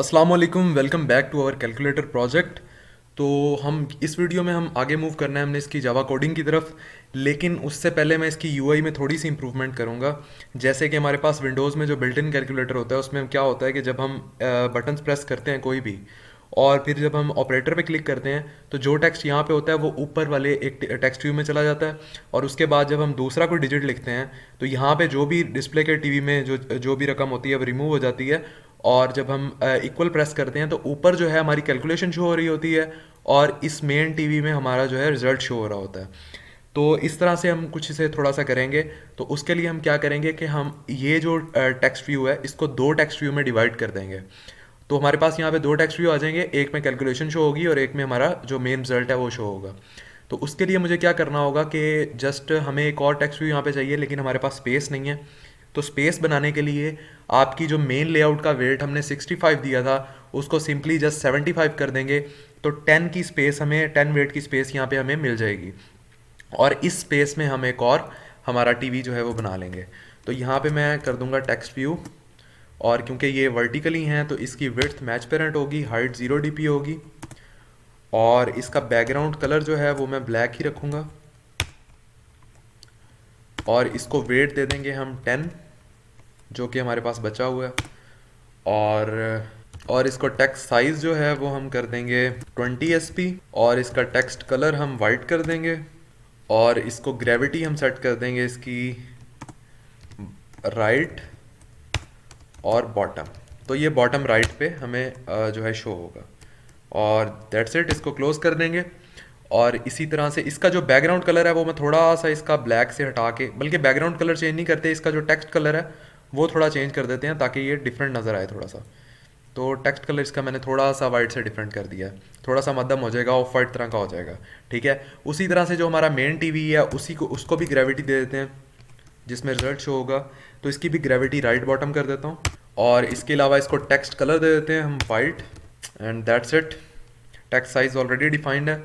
अस्सलाम वालेकुम, welcome back to our calculator project. तो हम इस वीडियो में हम आगे मूव करना है हमने इसकी जावा कोडिंग की तरफ। लेकिन उससे पहले मैं इसकी यूआई में थोड़ी सी इंप्रूवमेंट करूँगा। जैसे कि हमारे पास विंडोज़ में जो बिल्ट इन कैलकुलेटर होता है उसमें क्या होता है कि जब हम बटन्स प्रेस करते हैं कोई भी, और फिर जब हम ऑपरेटर पे क्लिक करते हैं तो जो टेक्स्ट यहाँ पे होता है वो ऊपर वाले एक टेक्स्ट व्यू में चला जाता है। और उसके बाद जब हम दूसरा कोई डिजिट लिखते हैं तो यहाँ पे जो भी डिस्प्ले के टीवी में जो जो भी रकम होती है वो रिमूव हो जाती है। और जब हम इक्वल प्रेस करते हैं तो ऊपर जो है हमारी कैलकुलेशन शो हो रही होती है, और इस मेन टीवी में हमारा जो है रिजल्ट शो हो रहा होता है। तो इस तरह से हम कुछ इसे थोड़ा सा करेंगे। तो उसके लिए हम क्या करेंगे कि हम ये जो टेक्स्ट व्यू है इसको दो टेक्स्ट व्यू में डिवाइड कर देंगे। तो हमारे पास यहाँ पे दो टेक्स्ट व्यू आ जाएंगे, एक में कैलकुलेशन शो होगी और एक में हमारा जो मेन रिजल्ट है वो शो होगा। तो उसके लिए मुझे क्या करना होगा कि जस्ट हमें एक और टेक्स्ट व्यू यहाँ पे चाहिए, लेकिन हमारे पास स्पेस नहीं है। तो स्पेस बनाने के लिए आपकी जो मेन लेआउट का वेट हमने 65 दिया था उसको सिंपली जस्ट 75 कर देंगे। तो 10 की स्पेस हमें 10 वेट की स्पेस यहाँ पे हमें मिल जाएगी। और इस स्पेस में हम एक और हमारा टीवी जो है वो बना लेंगे। तो यहाँ पे मैं कर दूंगा टेक्स्ट व्यू, और क्योंकि ये वर्टिकली हैं तो इसकी विड्थ मैच पेरेंट होगी, हाइट 0 dp होगी, और इसका बैकग्राउंड कलर जो है वो मैं ब्लैक ही रखूँगा। और इसको वेट दे देंगे हम 10, जो कि हमारे पास बचा हुआ है। और इसको टेक्स्ट साइज जो है वो हम कर देंगे 20 sp, और इसका टेक्स्ट कलर हम वाइट कर देंगे। और इसको ग्रेविटी हम सेट कर देंगे इसकी राइट और बॉटम। तो ये बॉटम राइट पे हमें जो है शो होगा। और दैट्स इट, इसको क्लोज कर देंगे। और इसी तरह से इसका जो बैकग्राउंड कलर है वो मैं थोड़ा सा इसका ब्लैक से हटा के, बल्कि बैकग्राउंड कलर चेंज नहीं करते, इसका जो टेक्स्ट कलर है वो थोड़ा चेंज कर देते हैं ताकि ये डिफरेंट नज़र आए थोड़ा सा। तो टेक्स्ट कलर इसका मैंने थोड़ा सा वाइट से डिफरेंट कर दिया है, थोड़ा सा मध्यम हो जाएगा, ऑफ वाइट तरह का हो जाएगा। ठीक है, उसी तरह से जो हमारा मेन टीवी है उसी को उसको भी ग्रेविटी दे देते हैं जिसमें रिजल्ट शो होगा। तो इसकी भी ग्रेविटी राइट बॉटम कर देता हूँ। और इसके अलावा इसको टेक्स्ट कलर दे देते हैं हम white, and that's it. Text size already defined है।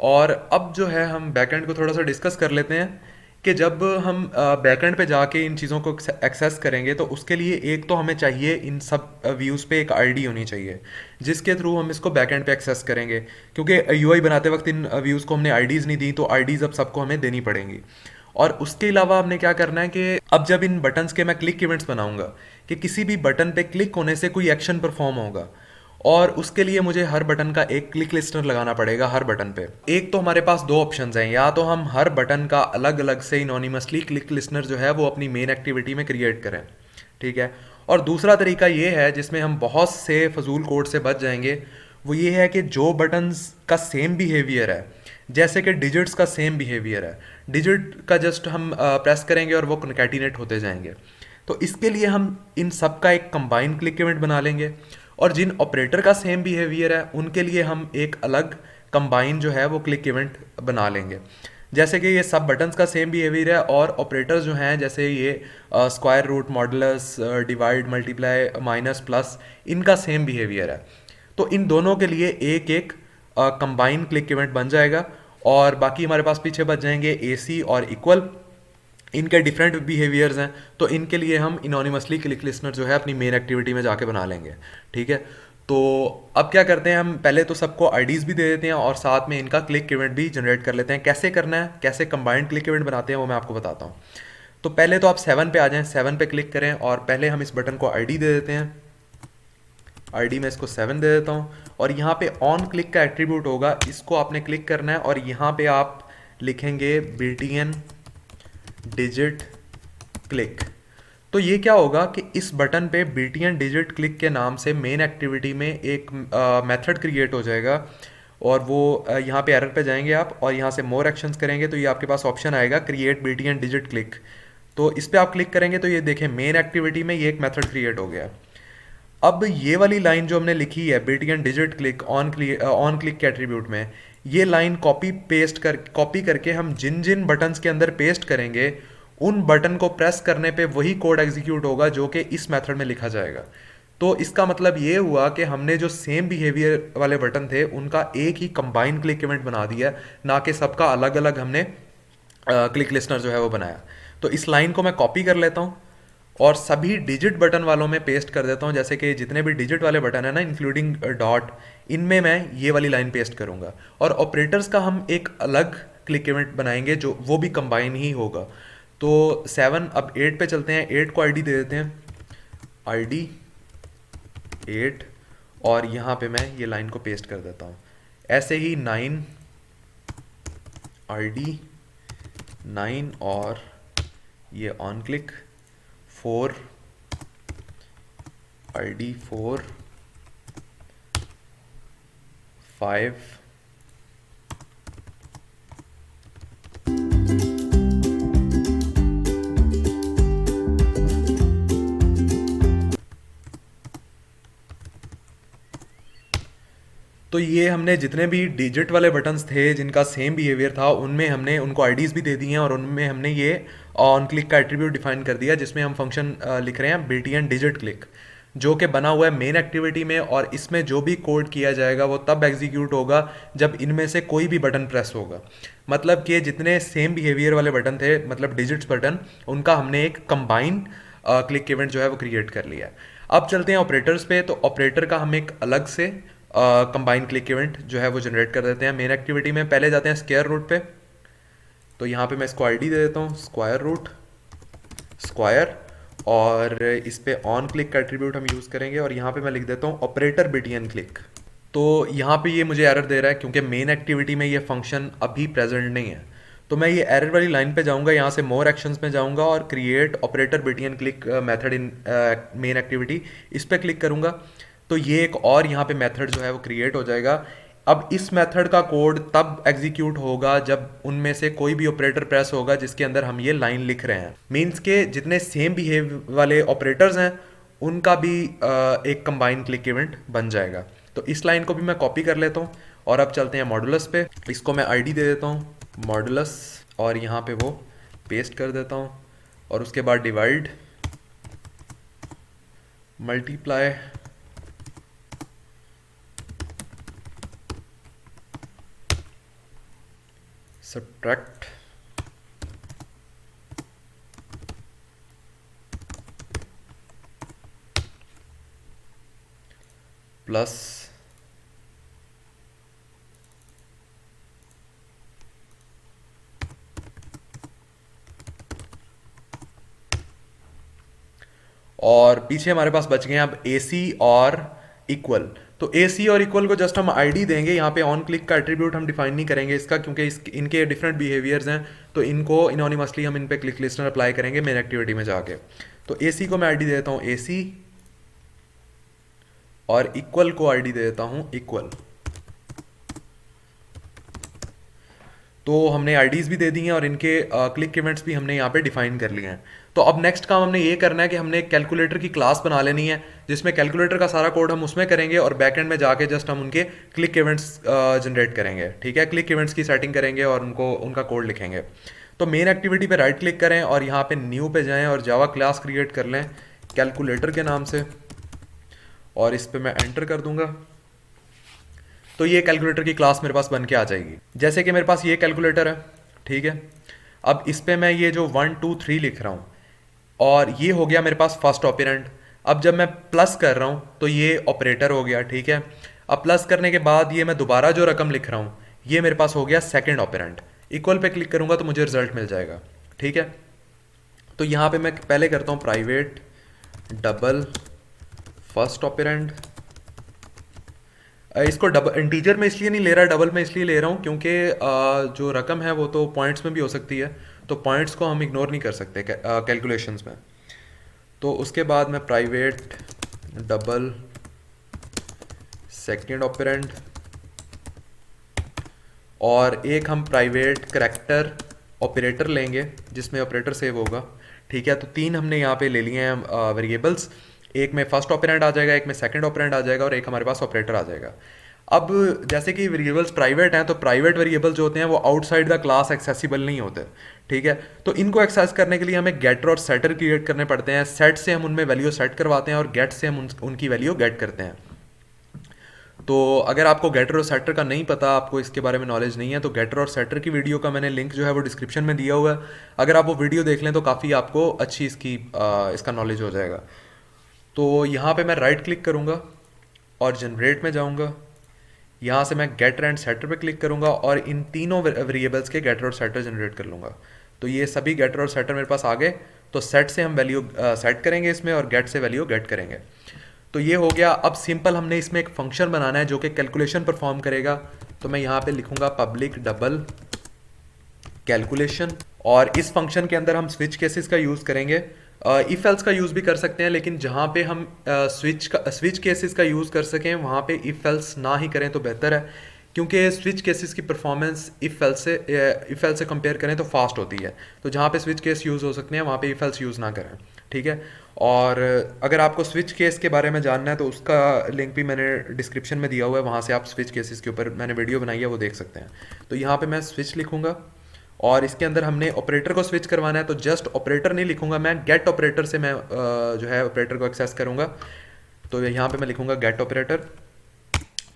और अब जो है हम बैकएंड को थोड़ा सा डिस्कस कर लेते हैं कि जब हम बैकएंड पे जाके इन चीज़ों को एक्सेस करेंगे तो उसके लिए एक तो हमें चाहिए इन सब व्यूज़ पे एक आईडी होनी चाहिए जिसके थ्रू हम इसको बैकएंड पे एक्सेस करेंगे, क्योंकि यूआई बनाते वक्त इन व्यूज़ को हमने आईडीज़ नहीं दी, तो आईडीज़ अब सबको हमें देनी पड़ेंगी। और उसके अलावा हमने क्या करना है कि अब जब इन बटन्स के मैं क्लिक इवेंट्स बनाऊंगा कि किसी भी बटन पे क्लिक होने से कोई एक्शन परफॉर्म होगा, और उसके लिए मुझे हर बटन का एक क्लिक लिस्टनर लगाना पड़ेगा हर बटन पे। एक तो हमारे पास दो ऑप्शंस हैं, या तो हम हर बटन का अलग अलग से इनोनिमसली क्लिक लिस्टनर जो है वो अपनी मेन एक्टिविटी में क्रिएट करें। ठीक है, और दूसरा तरीका ये है जिसमें हम बहुत से फजूल कोड से बच जाएंगे, वो ये है कि जो बटन्स का सेम बिहेवियर है, जैसे कि डिजिट्स का सेम बिहेवियर है, डिजिट का जस्ट हम प्रेस करेंगे और वो कनकैटिनेट होते जाएंगे। तो इसके लिए हम इन सब का एक कंबाइन क्लिक इवेंट बना लेंगे, और जिन ऑपरेटर का सेम बिहेवियर है उनके लिए हम एक अलग कंबाइन जो है वो क्लिक इवेंट बना लेंगे। जैसे कि ये सब बटन्स का सेम बिहेवियर है, और ऑपरेटर्स जो हैं जैसे ये square root, modulus, divide, multiply, minus, plus, इनका सेम बिहेवियर है। तो इन दोनों के लिए एक एक कंबाइन क्लिक इवेंट बन जाएगा, और बाकी हमारे पास पीछे बच जाएंगे एसी और इक्वल। इनके डिफरेंट बिहेवियर्स हैं, तो इनके लिए हम इनोनिमसली क्लिक लिस्टनर जो है अपनी मेन एक्टिविटी में जाके बना लेंगे। ठीक है, तो अब क्या करते हैं, हम पहले तो सबको आईडीज़ भी दे देते हैं और साथ में इनका क्लिक इवेंट भी जनरेट कर लेते हैं। कैसे करना है, कैसे कंबाइंड क्लिक इवेंट बनाते हैं वो मैं आपको बताता हूँ। तो पहले तो आप 7 पे आ जाएं, 7 पे क्लिक करें, और पहले हम इस बटन को आईडी दे देते हैं। आईडी में इसको 7 दे देता हूँ, और यहाँ पे ऑन क्लिक का एट्रीब्यूट होगा, इसको आपने क्लिक करना है, और यहाँ पे आप लिखेंगे BTN डिजिट क्लिक। तो ये क्या होगा कि इस बटन पे BTN डिजिट क्लिक के नाम से मेन एक्टिविटी में एक मेथड क्रिएट हो जाएगा, और वो यहाँ पे एरर पे जाएंगे आप, और यहाँ से मोर एक्शंस करेंगे तो ये आपके पास ऑप्शन आएगा क्रिएट BTN डिजिट क्लिक। तो इस पर आप क्लिक करेंगे तो ये देखें मेन एक्टिविटी में ये एक मेथड क्रिएट हो गया। अब ये वाली लाइन जो हमने लिखी है BTN digit click on click के एट्रीब्यूट में, ये लाइन कॉपी करके हम जिन जिन बटन्स के अंदर पेस्ट करेंगे उन बटन को प्रेस करने पे वही कोड एग्जीक्यूट होगा जो कि इस मेथड में लिखा जाएगा। तो इसका मतलब ये हुआ कि हमने जो सेम बिहेवियर वाले बटन थे उनका एक ही कंबाइन क्लिक इवेंट बना दिया, ना कि सबका अलग अलग हमने क्लिक लिस्टनर जो है वो बनाया। तो इस लाइन को मैं कॉपी कर लेता हूँ, और सभी डिजिट बटन वालों में पेस्ट कर देता हूँ, जैसे कि जितने भी डिजिट वाले बटन है ना इंक्लूडिंग डॉट, इनमें मैं ये वाली लाइन पेस्ट करूँगा। और ऑपरेटर्स का हम एक अलग क्लिक इवेंट बनाएंगे जो वो भी कंबाइन ही होगा। तो 7, अब 8 पे चलते हैं, 8 को आईडी दे देते हैं, आईडी 8, और यहाँ पे मैं ये लाइन को पेस्ट कर देता हूँ। ऐसे ही 9, आईडी 9, और ये ऑन क्लिक 4, आईडी 4, 5, तो ये हमने जितने भी डिजिट वाले बटन्स थे जिनका सेम बिहेवियर था उनमें हमने उनको आईडीज़ भी दे दी हैं, और उनमें हमने ये ऑन क्लिक का एट्रीब्यूट डिफाइन कर दिया, जिसमें हम फंक्शन लिख रहे हैं BTN डिजिट क्लिक, जो कि बना हुआ है मेन एक्टिविटी में। और इसमें जो भी कोड किया जाएगा वो तब एग्जीक्यूट होगा जब इनमें से कोई भी बटन प्रेस होगा। मतलब कि जितने सेम बिहेवियर वाले बटन थे, मतलब डिजिट्स बटन, उनका हमने एक कंबाइन क्लिक इवेंट जो है वो क्रिएट कर लिया है। अब चलते हैं ऑपरेटर्स पे। तो ऑपरेटर का हम एक अलग से कंबाइन क्लिक इवेंट जो है वो जनरेट कर देते हैं मेन एक्टिविटी में। पहले जाते हैं स्क्वायर रूट पे, तो यहाँ पे मैं इसको आईडी दे देता हूँ, स्क्वायर रूट स्क्वायर, और इस पे ऑन क्लिक का एट्रीब्यूट हम यूज़ करेंगे, और यहाँ पे मैं लिख देता हूँ ऑपरेटर BTN क्लिक। तो यहाँ पे ये मुझे एरर दे रहा है क्योंकि मेन एक्टिविटी में ये फंक्शन अभी प्रेजेंट नहीं है। तो मैं ये एरर वाली लाइन पे जाऊँगा, यहाँ से मोर एक्शंस में जाऊँगा और create operator BTN click method in main activity, इस पर क्लिक करूँगा। तो ये एक और यहाँ पे मेथड जो है वो क्रिएट हो जाएगा। अब इस मेथड का कोड तब एग्जीक्यूट होगा जब उनमें से कोई भी ऑपरेटर प्रेस होगा जिसके अंदर हम ये लाइन लिख रहे हैं। मीन्स के जितने सेम बिहेव वाले ऑपरेटर्स हैं उनका भी एक कंबाइन क्लिक इवेंट बन जाएगा। तो इस लाइन को भी मैं कॉपी कर लेता हूँ, और अब चलते हैं मॉडुलस पे। इसको मैं आईडी दे देता हूँ मॉडुलस, और यहाँ पे वो पेस्ट कर देता हूँ, और उसके बाद डिवाइड, मल्टीप्लाई, सब्ट्रैक्ट, प्लस, और पीछे हमारे पास बच गए हैं अब AC और इक्वल। तो AC और इक्वल को जस्ट हम आईडी देंगे, यहाँ पे ऑन क्लिक का एट्रीब्यूट हम डिफाइन नहीं करेंगे इसका, क्योंकि इनके डिफरेंट बिहेवियर्स हैं, तो इनको इनोनिमसली हम इन पे क्लिक लिस्टनर अप्लाई करेंगे मेन एक्टिविटी में जाके। तो AC को मैं आईडी देता हूँ AC, और इक्वल को आईडी दे देता हूँ इक्वल। तो हमने आईडीज़ भी दे दी हैं और इनके क्लिक इवेंट्स भी हमने यहाँ पे डिफाइन कर लिए हैं। तो अब नेक्स्ट काम हमने ये करना है कि हमने एक कैलकुलेटर की क्लास बना लेनी है, जिसमें कैलकुलेटर का सारा कोड हम उसमें करेंगे, और बैकएंड में जाके जस्ट हम उनके क्लिक इवेंट्स जनरेट करेंगे। ठीक है, क्लिक इवेंट्स की सेटिंग करेंगे और उनका कोड लिखेंगे। तो मेन एक्टिविटी पे राइट क्लिक करें और यहाँ पे न्यू पे जाएँ और जावा क्लास क्रिएट कर लें कैलकुलेटर के नाम से, और इस पर मैं एंटर कर दूंगा। तो ये कैलकुलेटर की क्लास मेरे पास बन के आ जाएगी। जैसे कि मेरे पास ये कैलकुलेटर है, ठीक है। अब इस पे मैं ये जो 1 2 3 लिख रहा हूँ, और ये हो गया मेरे पास फर्स्ट ऑपरेंड। अब जब मैं प्लस कर रहा हूँ तो ये ऑपरेटर हो गया, ठीक है। अब प्लस करने के बाद ये मैं दोबारा जो रकम लिख रहा हूँ ये मेरे पास हो गया second operand. Equal pay click करूँगा तो मुझे रिजल्ट मिल जाएगा, ठीक है। तो यहाँ पे मैं पहले करता हूँ प्राइवेट डबल फर्स्ट ऑपरेंड। इसको डबल इंटीजर में इसलिए नहीं ले रहा, डबल में इसलिए ले रहा हूँ क्योंकि जो रकम है वो तो पॉइंट्स में भी हो सकती है, तो पॉइंट्स को हम इग्नोर नहीं कर सकते कैलकुलेशंस में। तो उसके बाद मैं प्राइवेट डबल सेकंड ऑपरेंड, और एक हम प्राइवेट करैक्टर ऑपरेटर लेंगे जिसमें ऑपरेटर सेव होगा, ठीक है। तो 3 हमने यहाँ पे ले लिए हैं वेरिएबल्स, एक में फर्स्ट ऑपरेंड आ जाएगा, एक में सेकंड ऑपरेंड आ जाएगा, और एक हमारे पास ऑपरेटर आ जाएगा। अब जैसे कि वेरिएबल्स प्राइवेट हैं, तो प्राइवेट वेरिएबल जो होते हैं वो आउटसाइड द क्लास एक्सेसिबल नहीं होते, ठीक है। तो इनको एक्सेस करने के लिए हमें गेटर और सेटर क्रिएट करने पड़ते हैं। सेट से हम उनमें वैल्यू सेट करवाते हैं और गेट से हम उनकी वैल्यू गेट करते हैं। तो अगर आपको गेटर और सेटर का नहीं पता, आपको इसके बारे में नॉलेज नहीं है, तो गेटर और सेटर की वीडियो का मैंने लिंक जो है वो डिस्क्रिप्शन में दिया हुआ है। अगर आप वो वीडियो देख लें तो काफ़ी आपको अच्छी इसका नॉलेज हो जाएगा। तो यहाँ पे मैं राइट क्लिक करूँगा और जनरेट में जाऊँगा। यहाँ से मैं गेटर एंड सेटर पे क्लिक करूँगा और इन तीनों वेरिएबल्स के गेटर और सेटर जनरेट कर लूँगा। तो ये सभी गेटर और सेटर मेरे पास आ गए। तो सेट से हम वैल्यू सेट करेंगे इसमें और गेट से वैल्यू गेट करेंगे। तो ये हो गया। अब सिंपल हमने इसमें एक फंक्शन बनाना है जो कि कैलकुलेशन परफॉर्म करेगा। तो मैं यहाँ पे लिखूँगा पब्लिक डबल कैलकुलेशन, और इस फंक्शन के अंदर हम स्विच केसेस का यूज़ करेंगे। इफ एल्स का यूज़ भी कर सकते हैं, लेकिन जहाँ पे हम स्विच केसेस का यूज़ कर सकें वहाँ पे इफ एल्स ना ही करें तो बेहतर है, क्योंकि स्विच केसेस की परफॉर्मेंस इफ एल्स से कंपेयर करें तो फास्ट होती है। तो जहाँ पे स्विच केस यूज़ हो सकते हैं वहाँ पे इफ एल्स यूज़ ना करें, ठीक है। और अगर आपको स्विच केस के बारे में जानना है तो उसका लिंक भी मैंने डिस्क्रिप्शन में दिया हुआ है, वहाँ से आप स्विच केसेस के ऊपर मैंने वीडियो बनाई है वो देख सकते हैं। तो यहाँ पे मैं स्विच लिखूँगा और इसके अंदर हमने ऑपरेटर को स्विच करवाना है। तो जस्ट ऑपरेटर नहीं लिखूंगा मैं, गेट ऑपरेटर से मैं जो है ऑपरेटर को एक्सेस करूंगा। तो यहाँ पे मैं लिखूंगा गेट ऑपरेटर।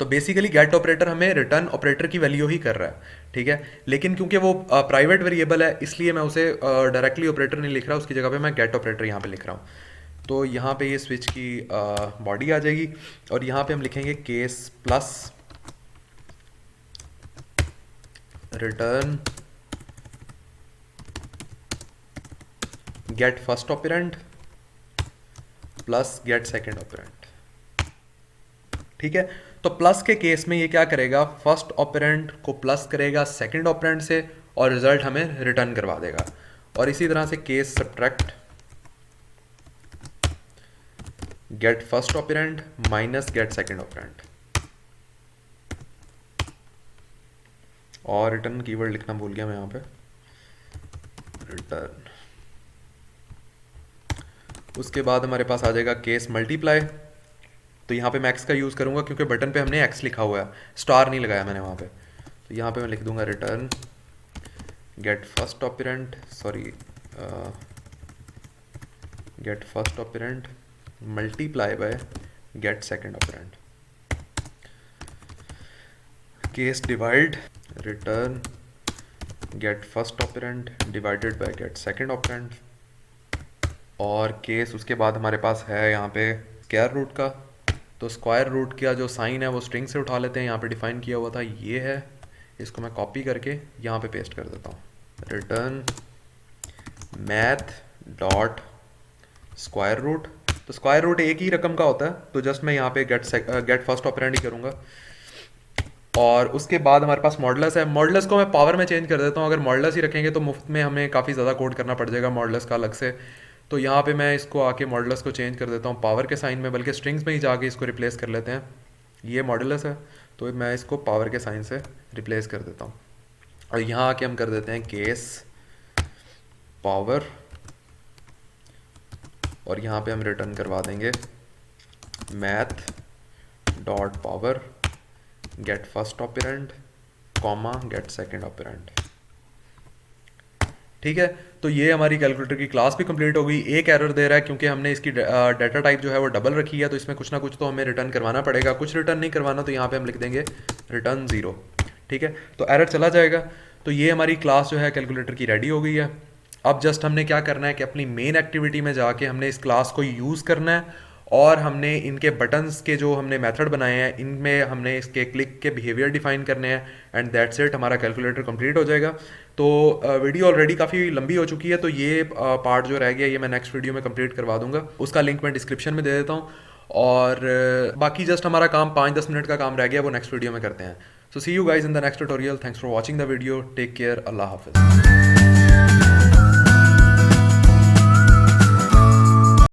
तो बेसिकली गेट ऑपरेटर हमें रिटर्न ऑपरेटर की वैल्यू ही कर रहा है, ठीक है। लेकिन क्योंकि वो प्राइवेट वेरिएबल है इसलिए मैं उसे डायरेक्टली ऑपरेटर नहीं लिख रहा, उसकी जगह पे मैं गेट ऑपरेटर यहाँ पे लिख रहा हूँ। तो यहाँ पे ये स्विच की बॉडी आ जाएगी और यहाँ पे हम लिखेंगे case plus return get first operand plus get second operand, ठीक है। तो प्लस के केस में ये क्या करेगा, फर्स्ट ऑपरेंड को प्लस करेगा सेकेंड ऑपरेंड से और रिजल्ट हमें रिटर्न करवा देगा। और इसी तरह से case subtract gate first operand minus gate second operand, और रिटर्न कीवर्ड लिखना भूल गया मैं यहाँ पे, रिटर्न। उसके बाद हमारे पास आ जाएगा केस मल्टीप्लाई। तो यहाँ पे मैं एक्स का यूज़ करूँगा क्योंकि बटन पे हमने एक्स लिखा हुआ है, स्टार नहीं लगाया मैंने वहाँ पे। तो यहाँ पे मैं लिख दूंगा return get first operand get first operand multiply by get second operand. Case divide return get first operand divided by get second operand. और केस उसके बाद हमारे पास है यहाँ पे स्क्वायर रूट का। तो स्क्वायर रूट का जो साइन है वो स्ट्रिंग से उठा लेते हैं, यहाँ पे डिफाइन किया हुआ था ये है। इसको मैं कॉपी करके यहाँ पे पेस्ट कर देता हूँ, return math dot square root. तो स्क्वायर रूट एक ही रकम का होता है, तो जस्ट मैं यहाँ पे गेट फर्स्ट ऑपरेंड ही करूँगा। और उसके बाद हमारे पास मॉडुलस है। मॉडुलस को मैं पावर में चेंज कर देता हूँ, अगर मॉडुलस ही रखेंगे तो मुफ्त में हमें काफ़ी ज़्यादा कोड करना पड़ जाएगा मॉडुलस का अलग से। तो यहाँ पे मैं इसको आके मॉडुलस को चेंज कर देता हूँ पावर के साइन में, बल्कि स्ट्रिंग्स में ही जाके इसको रिप्लेस कर लेते हैं। ये मॉडुलस है तो मैं इसको पावर के साइन से रिप्लेस कर देता हूँ। और यहाँ आके हम कर देते हैं केस पावर, और यहाँ पे हम रिटर्न करवा देंगे math dot power get first operand comma get second operand, ठीक है। तो ये हमारी कैलकुलेटर की क्लास भी कंप्लीट हो गई। एक एरर दे रहा है क्योंकि हमने इसकी डाटा टाइप जो है वो डबल रखी है, तो इसमें कुछ ना कुछ तो हमें रिटर्न करवाना पड़ेगा। कुछ रिटर्न नहीं करवाना तो यहाँ पे हम लिख देंगे रिटर्न 0, ठीक है। तो एरर चला जाएगा। तो ये हमारी क्लास जो है कैलकुलेटर की रेडी हो गई है। अब जस्ट हमने क्या करना है कि अपनी मेन एक्टिविटी में जाके हमने इस क्लास को यूज़ करना है, और हमने इनके बटन्स के जो हमने मेथड बनाए हैं इनमें हमने इसके क्लिक के बिहेवियर डिफाइन करने हैं, एंड दैट्स इट, हमारा कैलकुलेटर कंप्लीट हो जाएगा। तो वीडियो ऑलरेडी काफ़ी लंबी हो चुकी है, तो ये पार्ट जो रह गया ये मैं नेक्स्ट वीडियो में कंप्लीट करवा दूंगा। उसका लिंक मैं डिस्क्रिप्शन में दे देता हूँ। और बाकी जस्ट हमारा काम 5-10 मिनट का काम रह गया, वो नेक्स्ट वीडियो में करते हैं। So see you guys in the next tutorial. Thanks for watching the video. Take care. अल्लाह हाफिज़।